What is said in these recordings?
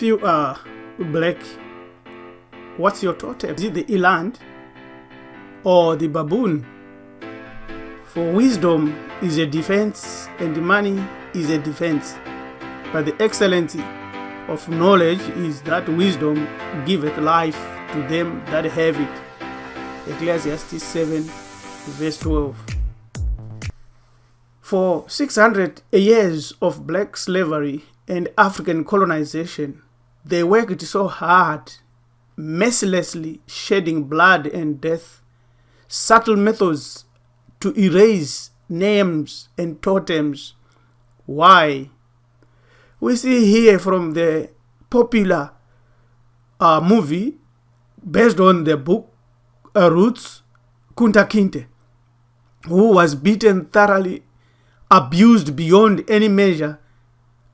you are black, what's your totem? Is it the eland or the baboon? For wisdom is a defense and money is a defense. But the excellency of knowledge is that wisdom giveth life to them that have it. Ecclesiastes 7 verse 12. For 600 years of black slavery and African colonization, they worked so hard, mercilessly shedding blood and death, subtle methods to erase names and totems. Why? We see here from the popular movie based on the book Roots, Kunta Kinte, who was beaten thoroughly, abused beyond any measure.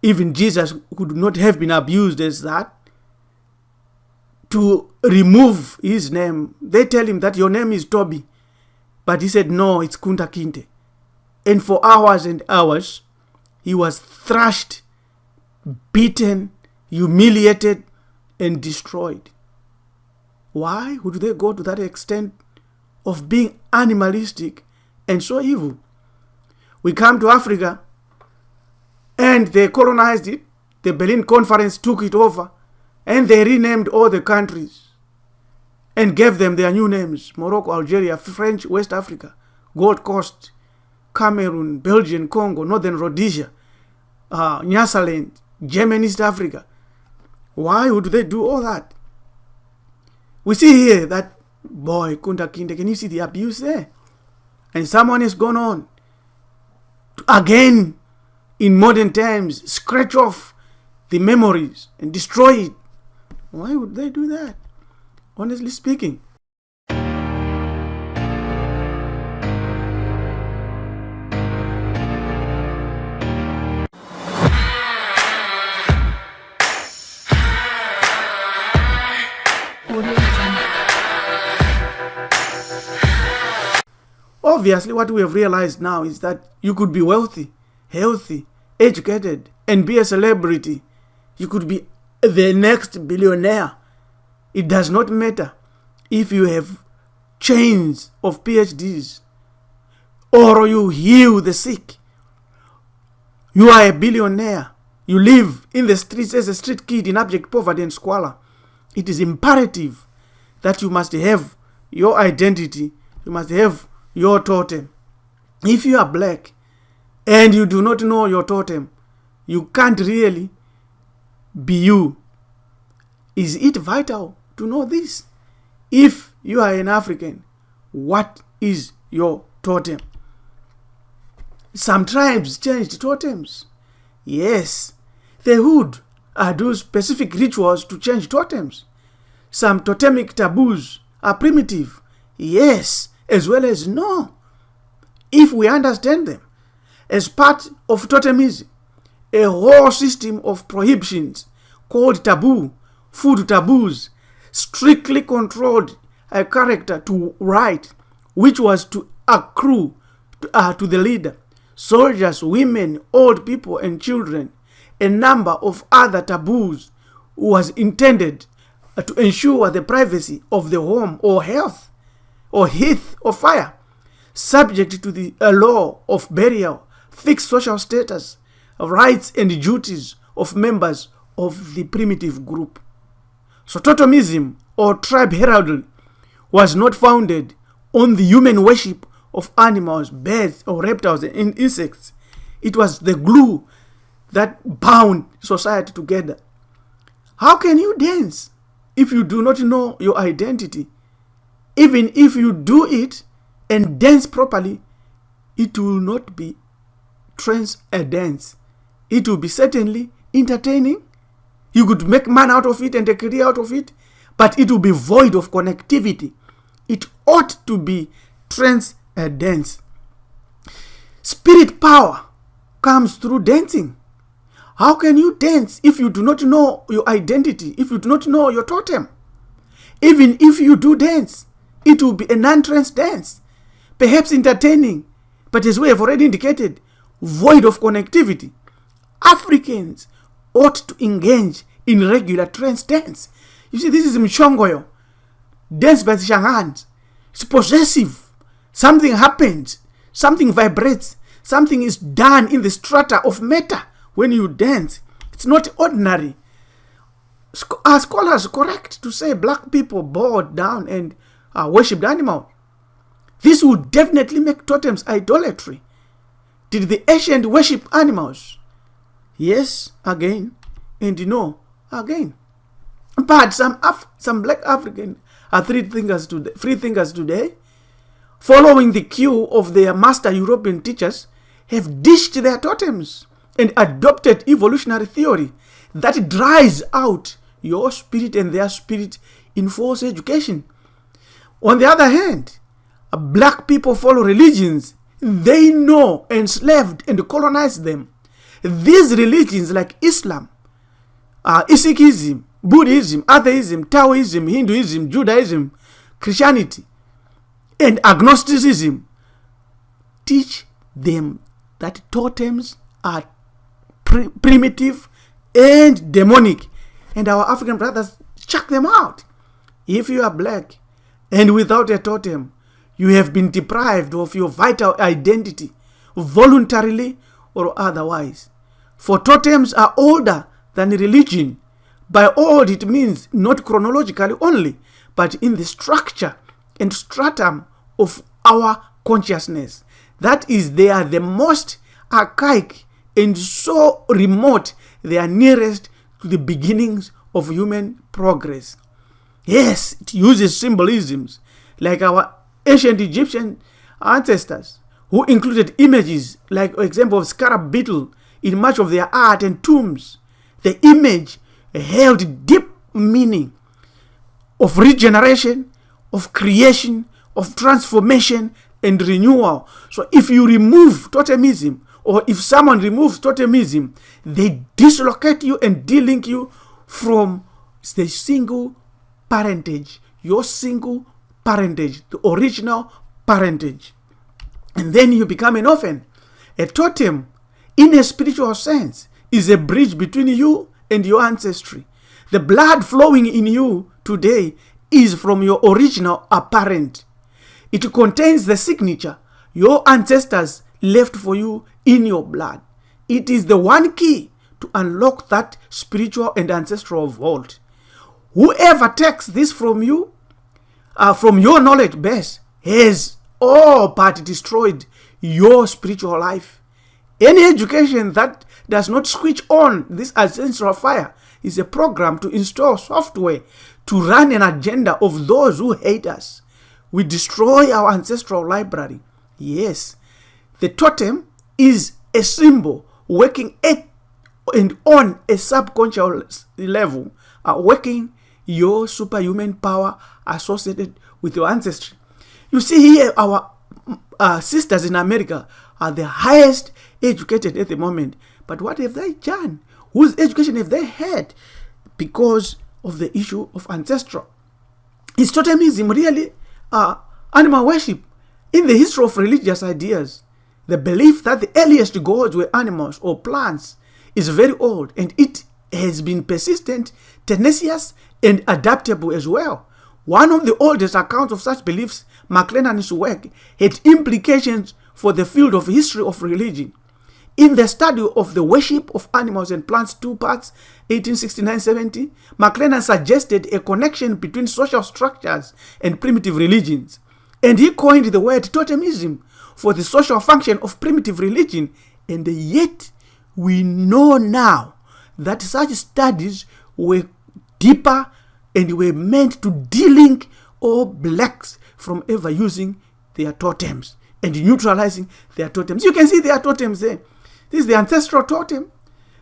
Even Jesus could not have been abused as that. To remove his name, they tell him that your name is Toby, but he said no, it's Kunta Kinte. And for hours and hours he was thrashed, beaten, humiliated, and destroyed. Why would they go to that extent of being animalistic and so evil? We come to Africa and they colonized it. The Berlin Conference took it over and they renamed all the countries and gave them their new names: Morocco, Algeria, French West Africa, Gold Coast, Cameroon, Belgium, Congo, Northern Rhodesia, Nyasaland, German East Africa. Why would they do all that? We see here that, boy, Kunta Kinte, can you see the abuse there? And someone has gone on to, again, in modern times, scratch off the memories and destroy it. Why would they do that? Honestly speaking. Obviously, what we have realized now is that you could be wealthy, healthy, educated, and be a celebrity. You could be the next billionaire. It does not matter if you have chains of PhDs or you heal the sick. You are a billionaire. You live in the streets as a street kid in abject poverty and squalor. It is imperative that you must have your identity. You must have your totem. If you are black and you do not know your totem, you can't really be you. Is it vital to know this? If you are an African, what is your totem? Some tribes changed totems. Yes, they would do specific rituals to change totems. Some totemic taboos are primitive. Yes, as well as no. If we understand them as part of totemism, a whole system of prohibitions called taboo, food taboos, strictly controlled a character to right, which was to accrue to the leader, soldiers, women, old people, and children. A number of other taboos was intended to ensure the privacy of the home or health or heath or fire, subject to the law of burial, fixed social status, rights and duties of members of the primitive group. So totemism or tribe heraldry was not founded on the human worship of animals, birds or reptiles and insects. It was the glue that bound society together. How can you dance if you do not know your identity? Even if you do it and dance properly, it will not be trance a dance. It will be certainly entertaining. You could make money out of it and a career out of it, but it will be void of connectivity. It ought to be trance a dance. Spirit power comes through dancing. How can you dance if you do not know your identity, if you do not know your totem? Even if you do dance, it will be a non-trance dance, perhaps entertaining, but as we have already indicated, void of connectivity. Africans ought to engage in regular trance dance. You see, this is mchongoyo. Dance by the Shangans. It's possessive. Something happens. Something vibrates. Something is done in the strata of matter when you dance. It's not ordinary. Are scholars correct to say black people bowed down and worshipped animals? This would definitely make totems idolatry. Did the ancient worship animals? Yes, again, and no, again. But some black African free thinkers today, following the cue of their master European teachers, have dished their totems and adopted evolutionary theory that dries out your spirit and their spirit in forced education. On the other hand, black people follow religions they know enslaved and colonized them. These religions like Islam, Sikhism, Buddhism, atheism, Taoism, Hinduism, Judaism, Christianity, and agnosticism teach them that totems are primitive and demonic, and our African brothers chuck them out. If you are black and without a totem, you have been deprived of your vital identity, voluntarily or otherwise. For totems are older than religion. By old, it means not chronologically only, but in the structure and stratum of our consciousness. That is, they are the most archaic and so remote, they are nearest to the beginnings of human progress. Yes, it uses symbolisms like our ancient Egyptian ancestors, who included images like, for example, of scarab beetle in much of their art and tombs. The image held deep meaning of regeneration, of creation, of transformation and renewal. So if you remove totemism, or if someone removes totemism, they dislocate you and delink you from the single parentage, your single parentage, the original parentage. And then you become an orphan. A totem, in a spiritual sense, is a bridge between you and your ancestry. The blood flowing in you today is from your original parent. It contains the signature your ancestors left for you in your blood. It is the one key to unlock that spiritual and ancestral vault. Whoever takes this from you, from your knowledge base, has all but destroyed your spiritual life. Any education that does not switch on this ancestral fire is a program to install software to run an agenda of those who hate us. We destroy our ancestral library. Yes, the totem is a symbol working at and on a subconscious level, working your superhuman power associated with your ancestry. You see here, our sisters in America are the highest educated at the moment. But what have they done? Whose education have they had? Because of the issue of ancestral. Is totemism really animal worship? In the history of religious ideas, the belief that the earliest gods were animals or plants is very old, and it has been persistent, tenacious, and adaptable as well. One of the oldest accounts of such beliefs, McLennan's work, had implications for the field of history of religion. In the study of the worship of animals and plants, 2 parts, 1869-70, McLennan suggested a connection between social structures and primitive religions. And he coined the word totemism for the social function of primitive religion. And yet, we know now that such studies were deeper and were meant to delink all blacks from ever using their totems and neutralizing their totems. You can see their totems there. This is the ancestral totem.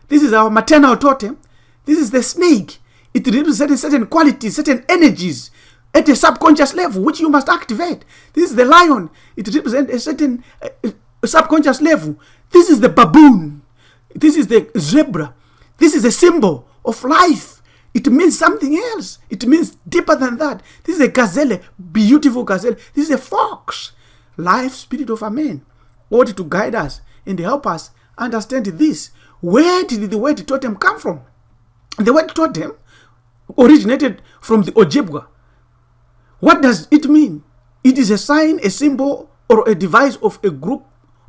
This is our maternal totem. This is the snake. It represents certain qualities, certain energies at a subconscious level, which you must activate. This is the lion. It represents a certain subconscious level. This is the baboon. This is the zebra. This is a symbol of life. It means something else. It means deeper than that. This is a gazelle, beautiful gazelle. This is a fox. Life, spirit of a man, ought to guide us and help us understand this. Where did the word totem come from? The word totem originated from the Ojibwa. What does it mean? It is a sign, a symbol, or a device of a group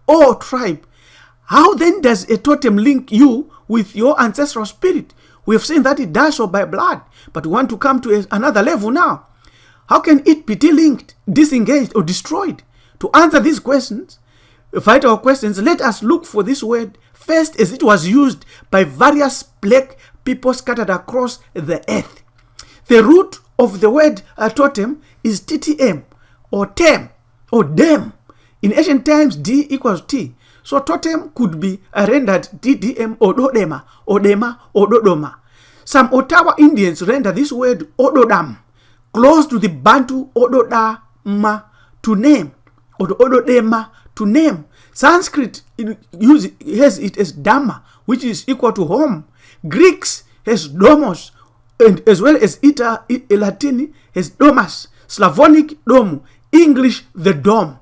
or tribe. How then does a totem link you with your ancestral spirit? We have seen that it does so by blood, but we want to come to another level now. How can it be delinked, disengaged, or destroyed? To answer these questions, vital questions, let us look for this word first as it was used by various black people scattered across the earth. The root of the word totem is TTM, or tem, or dem. In ancient times, D equals T. So totem could be rendered DDM or dodema, or dema, or dodoma. Some Ottawa Indians render this word ododam, close to the Bantu ododama, to name, or ododema, to name. Sanskrit has it as dhamma, which is equal to home. Greeks has domos, and as well as Latin has domus. Slavonic domu. English the dome.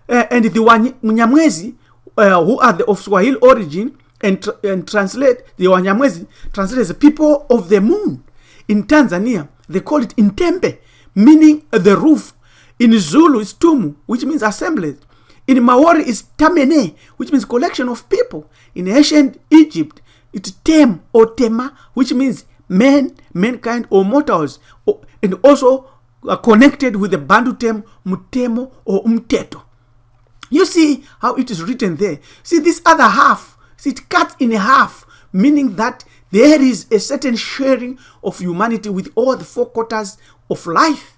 And the Wanyamwezi, who are of Swahili origin, and translate the Wanyamwezi, translate as people of the moon. In Tanzania, they call it intembe, meaning the roof. In Zulu, it's tumu, which means assemblage. In Maori, it's tamene, which means collection of people. In ancient Egypt, it's tem or tema, which means men, mankind, or mortals, and also connected with the Bantu term mutemo or umteto. You see how it is written there. See this other half, see it cuts in half, meaning that there is a certain sharing of humanity with all the four quarters of life.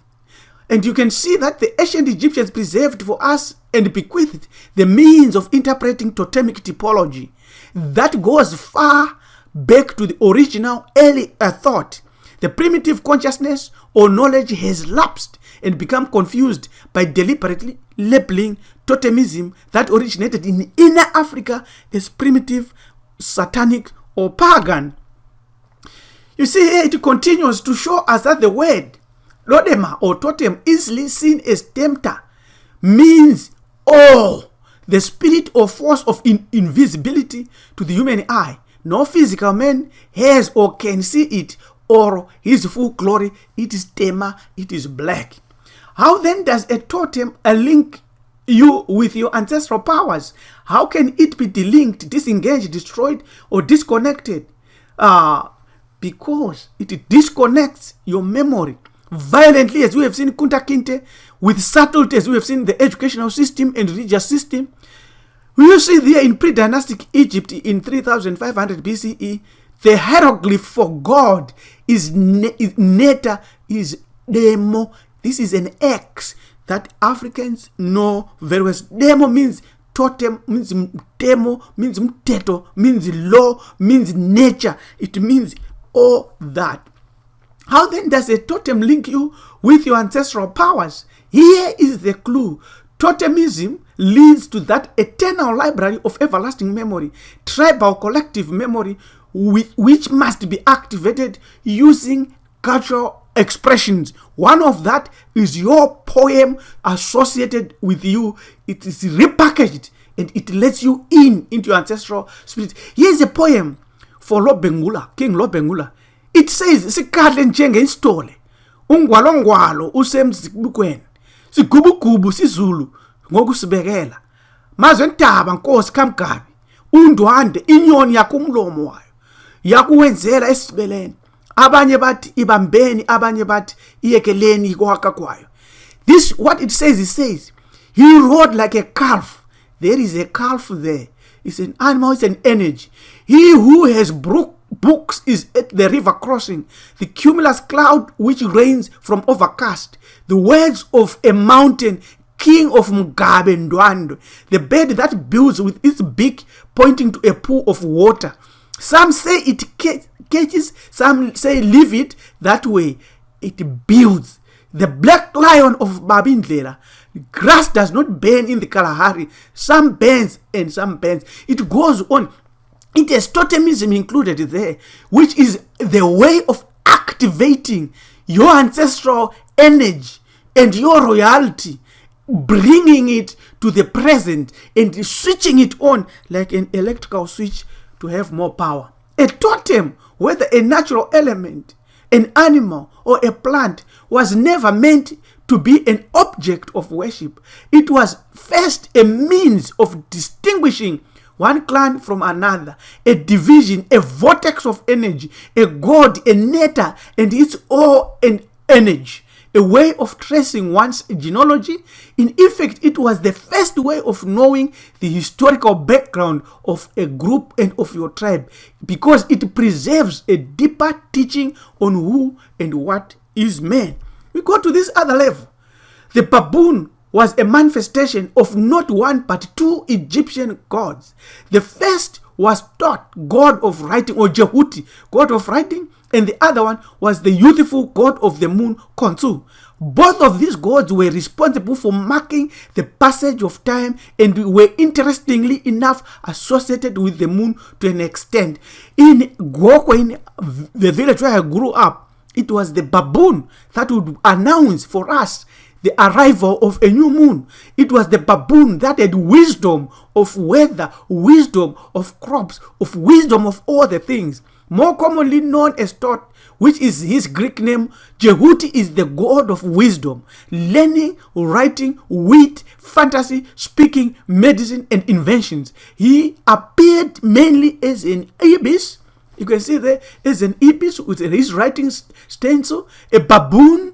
And you can see that the ancient Egyptians preserved for us and bequeathed the means of interpreting totemic typology that goes far back to the original early thought. The primitive consciousness or knowledge has lapsed and become confused by deliberately labeling totemism that originated in inner Africa as primitive, satanic, or pagan. You see here it continues to show us that the word lodema or totem, easily seen as tempter, means the spirit or force of invisibility to the human eye. No physical man has or can see it or his full glory. It is tema, it is black. How then does a totem link you with your ancestral powers? How can it be delinked, disengaged, destroyed, or disconnected? Because it disconnects your memory violently, as we have seen Kunta Kinte, with subtlety, as we have seen the educational system and religious system. You see there in pre-dynastic Egypt in 3500 BCE, the hieroglyph for God is neta, is demo. This is an X that Africans know very well. Demo means totem, means demo, means mteto, means law, means nature. It means all that. How then does a totem link you with your ancestral powers? Here is the clue. Totemism leads to that eternal library of everlasting memory, tribal collective memory, which must be activated using cultural expressions. One of that is your poem associated with you. It is repackaged and it lets you into your ancestral spirit. Here's a poem for Lobengula, King Lobengula. It says, "Sikadle njenge istole, ungwalo ngwalo usemzibukweni, sigubugubu sizulu ngokusibekela, mazwe ntaba nkosi kamgabi, undwande inyoni yakumlomo wayo, yakuwenzela esibeleni, abanye bathi ibambeni, abanye bathi iyekeleni ikwaka kwayo." This, what it says, he rode like a calf. There is a calf there. It's an animal, it's an energy. He who has books is at the river crossing, the cumulus cloud which rains from overcast, the words of a mountain, king of Mugabe Ndwando, the bird that builds with its beak pointing to a pool of water. Some say it catches, some say leave it that way. It builds. The black lion of Babindlela. Grass does not burn in the Kalahari. Some burns and some burns. It goes on. It has totemism included there, which is the way of activating your ancestral energy and your royalty, bringing it to the present and switching it on like an electrical switch to have more power. A totem, whether a natural element, an animal, or a plant, was never meant to be an object of worship. It was first a means of distinguishing one clan from another, a division, a vortex of energy, a god, a nether, and its all an energy, a way of tracing one's genealogy. In effect, it was the first way of knowing the historical background of a group and of your tribe, because it preserves a deeper teaching on who and what is man. We go to this other level. The baboon was a manifestation of not one but two Egyptian gods. The first was Tot, god of writing, or Jehuti, god of writing, and the other one was the youthful god of the moon, Khonsu. Both of these gods were responsible for marking the passage of time and were interestingly enough associated with the moon to an extent. In Goko, in the village where I grew up, it was the baboon that would announce for us the arrival of a new moon. It was the baboon that had wisdom of weather, wisdom of crops, of wisdom of all the things. More commonly known as Tot, which is his Greek name, Jehuti is the god of wisdom, learning, writing, wit, fantasy, speaking, medicine, and inventions. He appeared mainly as an ibis. You can see there as an ibis with his writing stencil, a baboon,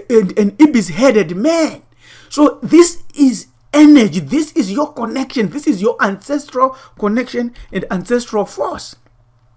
an ibis-headed man. So this is energy. This is your connection. This is your ancestral connection and ancestral force.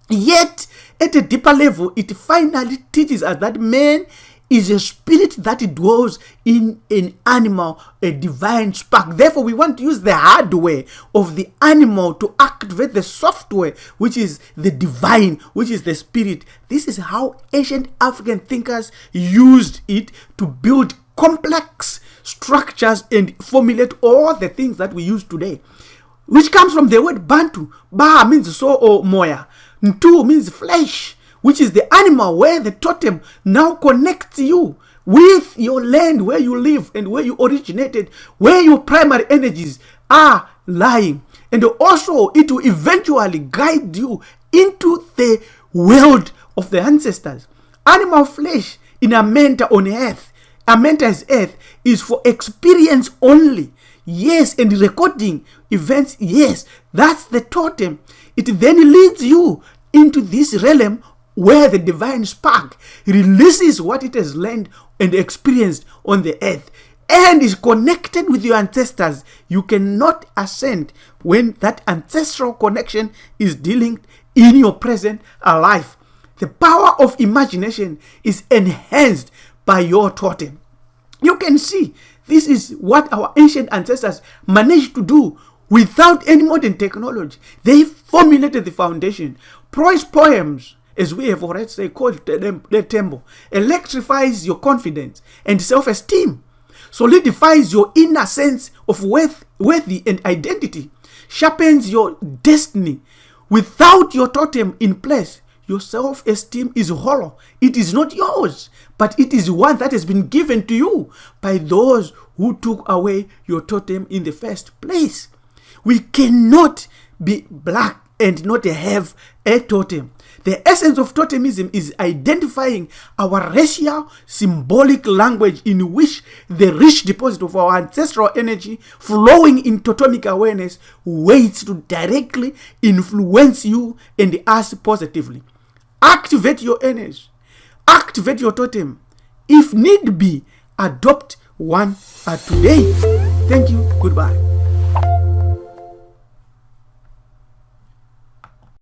Yet, at a deeper level, it finally teaches us that man is a spirit that dwells in an animal, a divine spark. Therefore, we want to use the hardware of the animal to activate the software, which is the divine, which is the spirit. This is how ancient African thinkers used it to build complex structures and formulate all the things that we use today, which comes from the word Bantu. Ba means so or moya. Ntu means flesh, which is the animal where the totem now connects you with your land, where you live and where you originated, where your primary energies are lying. And also it will eventually guide you into the world of the ancestors. Animal flesh in a mentor on earth, a mentor's earth, is for experience only. Yes, and recording events. Yes, that's the totem. It then leads you into this realm where the divine spark releases what it has learned and experienced on the earth and is connected with your ancestors. You cannot ascend when that ancestral connection is dealing in your present life. The power of imagination is enhanced by your totem. You can see this is what our ancient ancestors managed to do without any modern technology. They formulated the foundation. Prose poems, as we have already said, called the temple, electrifies your confidence and self-esteem, solidifies your inner sense of worthy and identity, sharpens your destiny. Without your totem in place, your self-esteem is hollow. It is not yours, but it is one that has been given to you by those who took away your totem in the first place. We cannot be black and not have a totem. The essence of totemism is identifying our racial symbolic language in which the rich deposit of our ancestral energy flowing in totemic awareness waits to directly influence you and us positively. Activate your energy. Activate your totem. If need be, adopt one today. Thank you. Goodbye.